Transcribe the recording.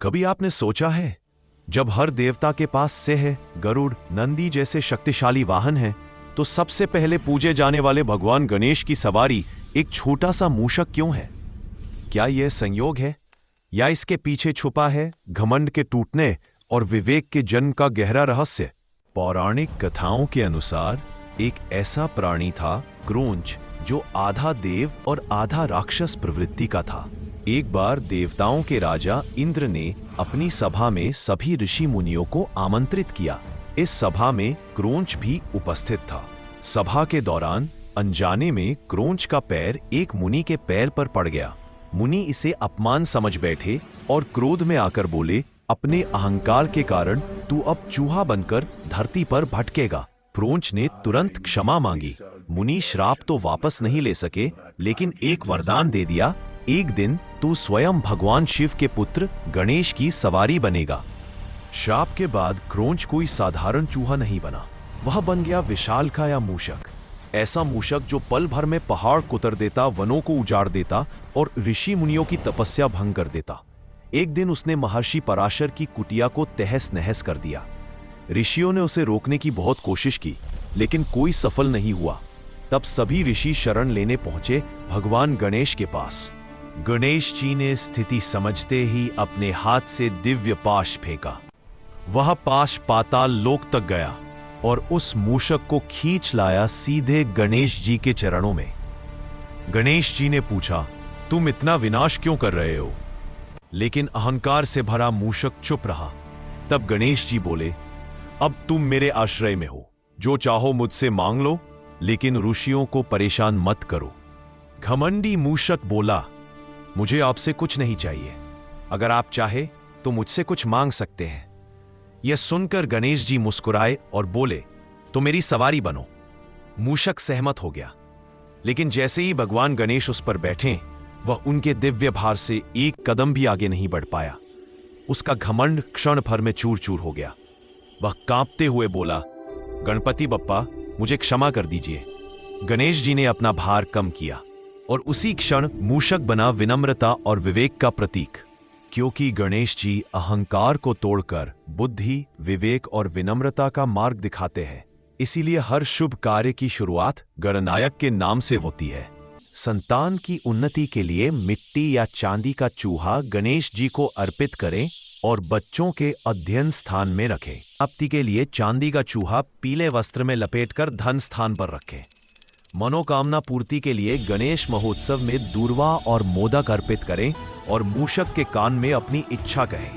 कभी आपने सोचा है, जब हर देवता के पास सिंह, गरुड़, नंदी जैसे शक्तिशाली वाहन हैं, तो सबसे पहले पूजे जाने वाले भगवान गणेश की सवारी एक छोटा सा मूषक क्यों है? क्या यह संयोग है, या इसके पीछे छुपा है घमंड के टूटने और विवेक के जन्म का गहरा रहस्य? पौराणिक कथाओं के अनुसार एक ऐसा प्राणी था क्रोंच, जो आधा देव और आधा राक्षस प्रवृत्ति का था। एक बार देवताओं के राजा इंद्र ने अपनी सभा में सभी ऋषि मुनियों को आमंत्रित किया। इस सभा में क्रोंच भी उपस्थित था। सभा के दौरान अनजाने में क्रोंच का पैर एक मुनि के पैर पर पड़ गया। मुनि इसे अपमान समझ बैठे और क्रोध में आकर बोले, अपने अहंकार के कारण तू अब चूहा बनकर धरती पर भटकेगा। क्रोंच ने तुरंत क्षमा मांगी। मुनि श्राप तो वापस नहीं ले सके, लेकिन एक वरदान दे दिया, एक दिन तू स्वयं भगवान शिव के पुत्र गणेश की सवारी बनेगा। श्राप के बाद क्रोंच कोई साधारण चूहा नहीं बना, वह बन गया विशालकाय मूषक। ऐसा मूषक जो पल भर में पहाड़ कुतर देता, वनों को उजाड़ देता और ऋषि मुनियों की तपस्या भंग कर देता। एक दिन उसने महर्षि पराशर की कुटिया को तहस नहस कर दिया। ऋषियों ने उसे रोकने की बहुत कोशिश की, लेकिन कोई सफल नहीं हुआ। तब सभी ऋषि शरण लेने पहुंचे भगवान गणेश के पास। गणेश जी ने स्थिति समझते ही अपने हाथ से दिव्य पाश फेंका। वह पाश पाताल लोक तक गया और उस मूषक को खींच लाया सीधे गणेश जी के चरणों में। गणेश जी ने पूछा, तुम इतना विनाश क्यों कर रहे हो? लेकिन अहंकार से भरा मूषक चुप रहा। तब गणेश जी बोले, अब तुम मेरे आश्रय में हो, जो चाहो मुझसे मांग लो, लेकिन ऋषियों को परेशान मत करो। घमंडी मूषक बोला, मुझे आपसे कुछ नहीं चाहिए, अगर आप चाहे तो मुझसे कुछ मांग सकते हैं। यह सुनकर गणेश जी मुस्कुराए और बोले, तो मेरी सवारी बनो। मूषक सहमत हो गया, लेकिन जैसे ही भगवान गणेश उस पर बैठे, वह उनके दिव्य भार से एक कदम भी आगे नहीं बढ़ पाया। उसका घमंड क्षण भर में चूर चूर हो गया। वह कांपते हुए बोला, गणपति बप्पा, मुझे क्षमा कर दीजिए। गणेश जी ने अपना भार कम किया और उसी क्षण मूषक बना विनम्रता और विवेक का प्रतीक। क्योंकि गणेश जी अहंकार को तोड़कर बुद्धि, विवेक और विनम्रता का मार्ग दिखाते हैं, इसीलिए हर शुभ कार्य की शुरुआत गणनायक के नाम से होती है। संतान की उन्नति के लिए मिट्टी या चांदी का चूहा गणेश जी को अर्पित करें और बच्चों के अध्ययन स्थान में रखें। प्राप्ति के लिए चांदी का चूहा पीले वस्त्र में लपेटकर धन स्थान पर रखें। मनोकामना पूर्ति के लिए गणेश महोत्सव में दूर्वा और मोदक अर्पित करें और मूषक के कान में अपनी इच्छा कहें।